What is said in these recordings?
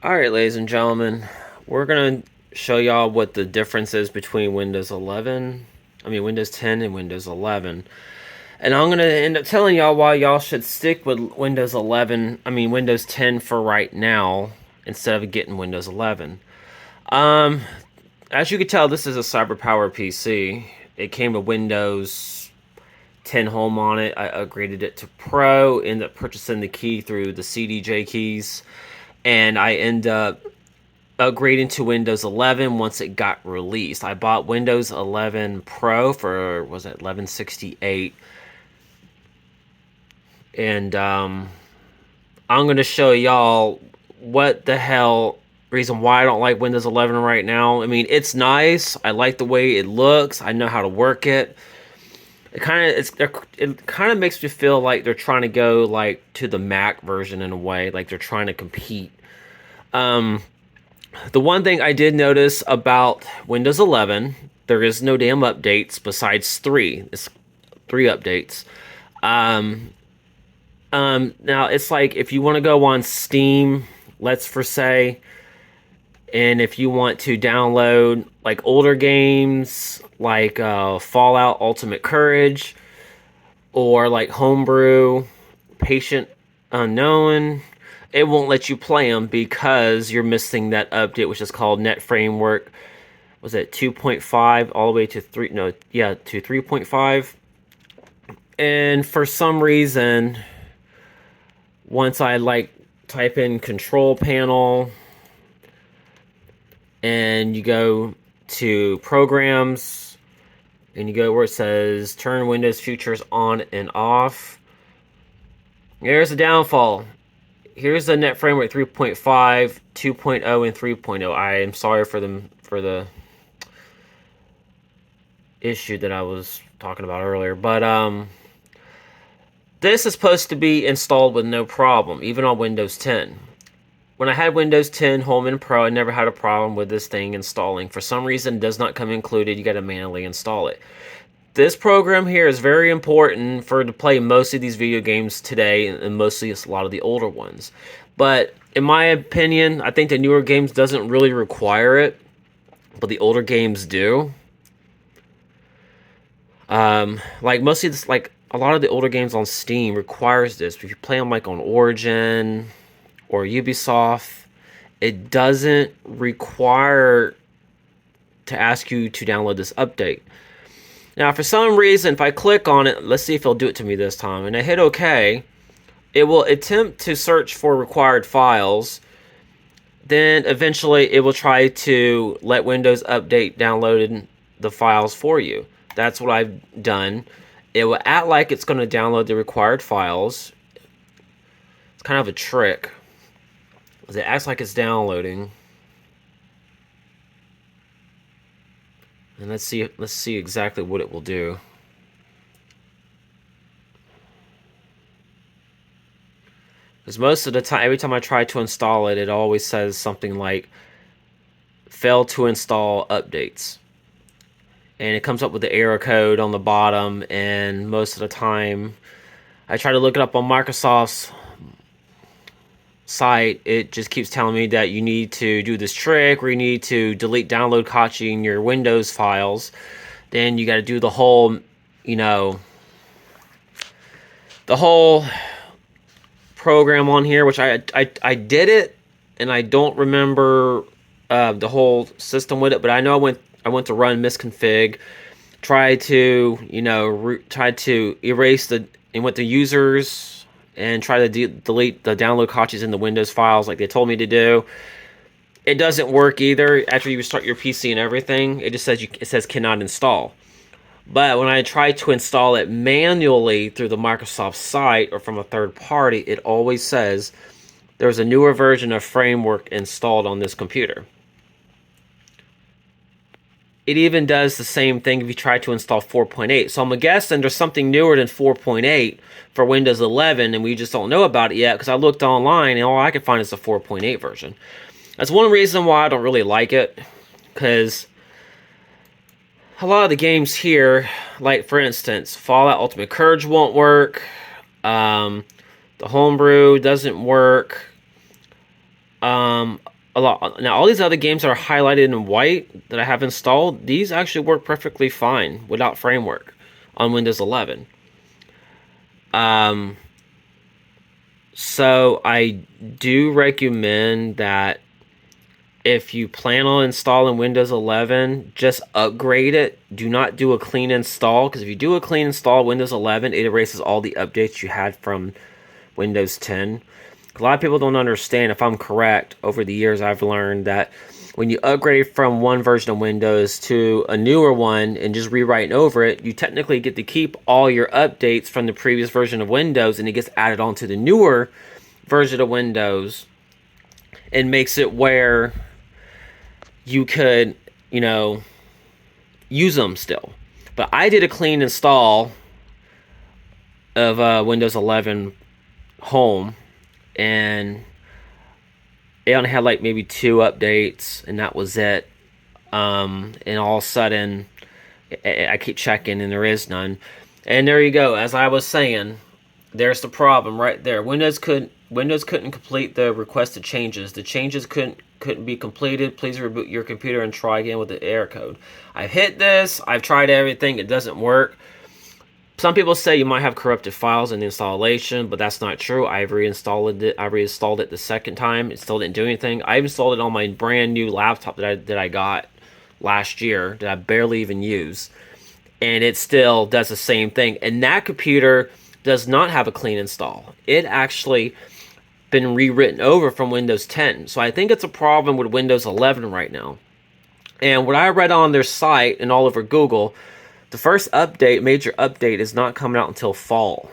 Alright, ladies and gentlemen, we're going to show y'all what the difference is between Windows 10 and Windows 11. And I'm going to end up telling y'all why y'all should stick with Windows 10 for right now instead of getting Windows 11. Um, as you can tell, this is a CyberPower PC. It came with Windows 10 Home on it. I upgraded it to Pro, ended up purchasing the key through the CDJ keys, and I end up upgrading to Windows 11 once it got released. I bought Windows 11 Pro for, was it 1168, and I'm going to show y'all what the hell reason why I don't like Windows 11 right now. I mean, it's nice. I like the way it looks. I know how to work it. It kind of makes me feel like they're trying to go like to the Mac version in a way, like they're trying to compete. The one thing I did notice about Windows 11, there is no damn updates besides three. It's three updates. Now it's like if you want to go on Steam, let's for say, and if you want to download like older games like Fallout Ultimate Courage or like Homebrew, Patient Unknown, it won't let you play them because you're missing that update, which is called Net Framework. Was it 2.5 all the way to 3? No, yeah, to 3.5. And for some reason, once I like type in Control Panel and you go to Programs and you go where it says Turn Windows Features on and off, there's a downfall. Here's the Net Framework 3.5, 2.0, and 3.0. I am sorry for the issue that I was talking about earlier, but this is supposed to be installed with no problem, even on Windows 10. When I had Windows 10 Home and Pro, I never had a problem with this thing installing. For some reason, it does not come included. You got to manually install it. This program here is very important to play most of these video games today, and mostly it's a lot of the older ones. But in my opinion, I think the newer games doesn't really require it, but the older games do. Like mostly this, like a lot of the older games on Steam requires this. If you play them like on Origin or Ubisoft, it doesn't require to ask you to download this update. Now, for some reason, if I click on it, let's see if it'll do it to me this time, and I hit OK, it will attempt to search for required files. Then eventually it will try to let Windows Update download the files for you. That's what I've done. It will act like it's going to download the required files. It's kind of a trick. It acts like it's downloading. And let's see exactly what it will do. Because most of the time, every time I try to install it, it always says something like failed to install updates. And it comes up with the error code on the bottom, and most of the time I try to look it up on Microsoft's site, it just keeps telling me that you need to do this trick where you need to delete download cache in your Windows files. Then you got to do the whole, the whole program on here, which I did it, and I don't remember the whole system with it, but I know I went to run misconfig, try to try to erase and with the users and try to delete the download caches in the Windows files like they told me to do. It doesn't work either. After you restart your PC and everything, it just says cannot install. But when I try to install it manually through the Microsoft site or from a third party, it always says there's a newer version of Framework installed on this computer. It even does the same thing if you try to install 4.8. So I'm guessing there's something newer than 4.8 for Windows 11, and we just don't know about it yet because I looked online and all I could find is the 4.8 version. That's one reason why I don't really like it, because a lot of the games here, like for instance, Fallout Ultimate Courage won't work. The Homebrew doesn't work. Um, a lot now. All these other games that are highlighted in white that I have installed, these actually work perfectly fine without framework on Windows 11. Um, so I do recommend that if you plan on installing Windows 11, just upgrade it. Do not do a clean install, because if you do a clean install Windows 11, it erases all the updates you had from Windows 10. A lot of people don't understand, if I'm correct, over the years I've learned that when you upgrade from one version of Windows to a newer one and just rewriting over it, you technically get to keep all your updates from the previous version of Windows, and it gets added onto the newer version of Windows and makes it where you could, use them still. But I did a clean install of Windows 11 Home, and it only had like maybe 2 updates, and that was it. And all of a sudden, I keep checking, and there is none. And there you go. As I was saying, there's the problem right there. Windows couldn't complete the requested changes. The changes couldn't be completed. Please reboot your computer and try again with the error code. I've hit this. I've tried everything. It doesn't work. Some people say you might have corrupted files in the installation, but that's not true. I've reinstalled it. I reinstalled it the second time. It still didn't do anything. I installed it on my brand new laptop that I got last year that I barely even use, and it still does the same thing. And that computer does not have a clean install. It actually been rewritten over from Windows 10. So I think it's a problem with Windows 11 right now. And what I read on their site and all over Google, the first major update, is not coming out until fall.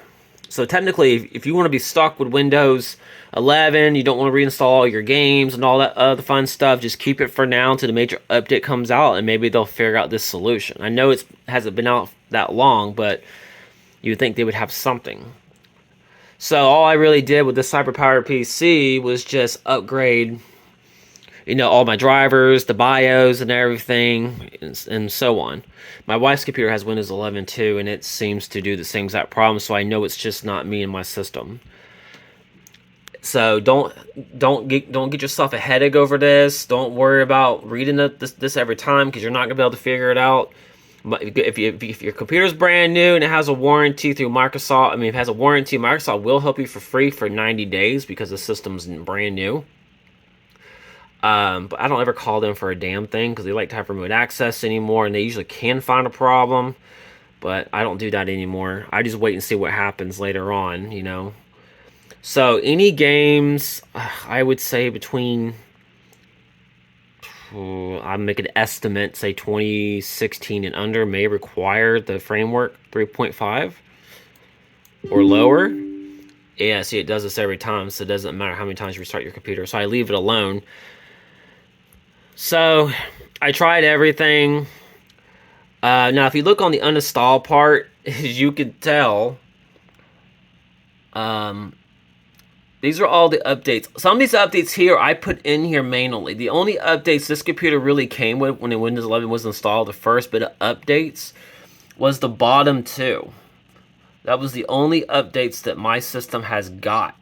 So technically, if you want to be stuck with Windows 11, you don't want to reinstall all your games and all that other fun stuff, just keep it for now until the major update comes out, and maybe they'll figure out this solution. I know it hasn't been out that long, but you would think they would have something. So all I really did with this CyberPower PC was just upgrade, all my drivers, the BIOS and everything, and so on. My wife's computer has Windows 11 too, and it seems to do the same exact problem, so I know it's just not me and my system. So don't get yourself a headache over this. Don't worry about reading this every time, because you're not going to be able to figure it out. But if your computer's brand new and it has a warranty through Microsoft, if it has a warranty, Microsoft will help you for free for 90 days because the system's brand new. But I don't ever call them for a damn thing, because they like to have remote access anymore, and they usually can find a problem. But I don't do that anymore. I just wait and see what happens later on, So any games, I would say between, I'll make an estimate, say 2016 and under may require the framework 3.5 or lower. Yeah, see, it does this every time, so it doesn't matter how many times you restart your computer, so I leave it alone. So I tried everything. Now, if you look on the uninstall part, as you can tell, these are all the updates. Some of these updates here I put in here manually. The only updates this computer really came with when the Windows 11 was installed, the first bit of updates, was the bottom 2. That was the only updates that my system has got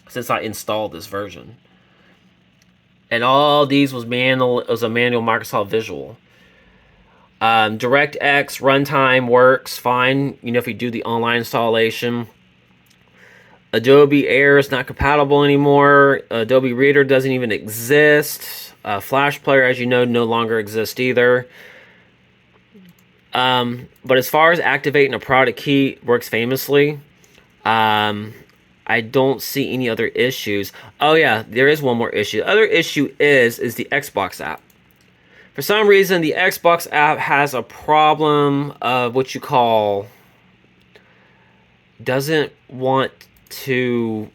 since I installed this version. And all these was manual. It was a manual Microsoft Visual. DirectX runtime works fine, if you do the online installation. Adobe Air is not compatible anymore. Adobe Reader doesn't even exist. Flash Player, as you know, no longer exists either. But as far as activating a product key, works famously. I don't see any other issues. Oh yeah, there is one more issue. The other issue is the Xbox app. For some reason, the Xbox app has a problem of what you call doesn't want to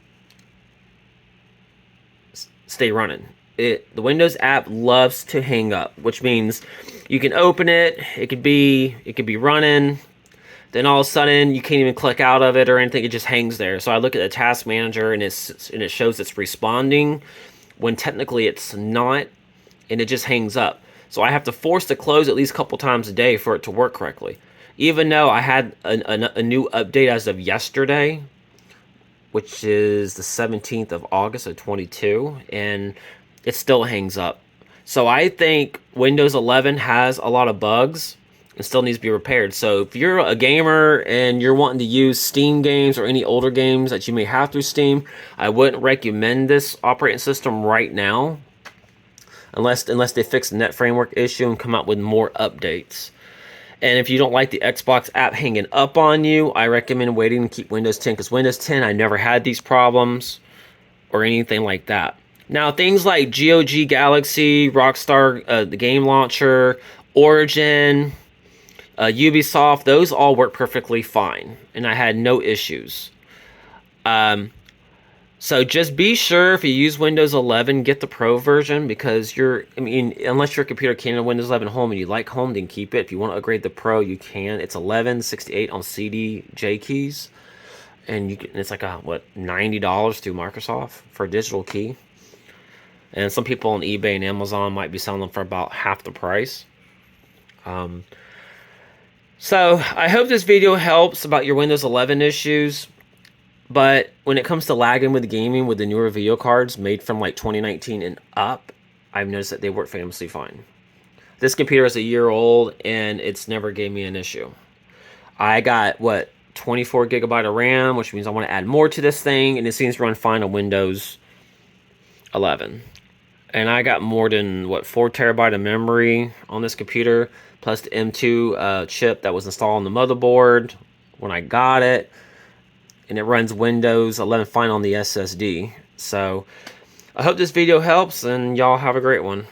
stay running. The Windows app loves to hang up, which means you can open it, it could be running, then all of a sudden you can't even click out of it or anything. It just hangs there. So I look at the task manager and it shows it's responding when technically it's not, and it just hangs up. So I have to force to close at least a couple times a day for it to work correctly. Even though I had a new update as of yesterday, which is the 17th of August of 22, and it still hangs up. So I think Windows 11 has a lot of bugs and still needs to be repaired. So if you're a gamer and you're wanting to use Steam games or any older games that you may have through Steam, I wouldn't recommend this operating system right now, unless they fix the Net Framework issue and come out with more updates. And if you don't like the Xbox app hanging up on you, I recommend waiting to keep Windows 10, because Windows 10, I never had these problems or anything like that. Now, things like GOG Galaxy, Rockstar, the game launcher, Origin, Ubisoft, those all work perfectly fine, and I had no issues. So just be sure, if you use Windows 11, get the Pro version, because unless your computer can handle Windows 11 Home and you like Home, then keep it. If you want to upgrade the Pro, you can. It's $11.68 on CDJ keys, and it's like $90 through Microsoft for a digital key. And some people on eBay and Amazon might be selling them for about half the price. So I hope this video helps about your Windows 11 issues. But when it comes to lagging with gaming with the newer video cards made from like 2019 and up, I've noticed that they work famously fine. This computer is a year old and it's never gave me an issue. I got 24 gigabyte of RAM, which means I want to add more to this thing, and it seems to run fine on Windows 11. And I got more than 4 terabyte of memory on this computer, plus the M2 chip that was installed on the motherboard when I got it. And it runs Windows 11 fine on the SSD. So I hope this video helps, and y'all have a great one.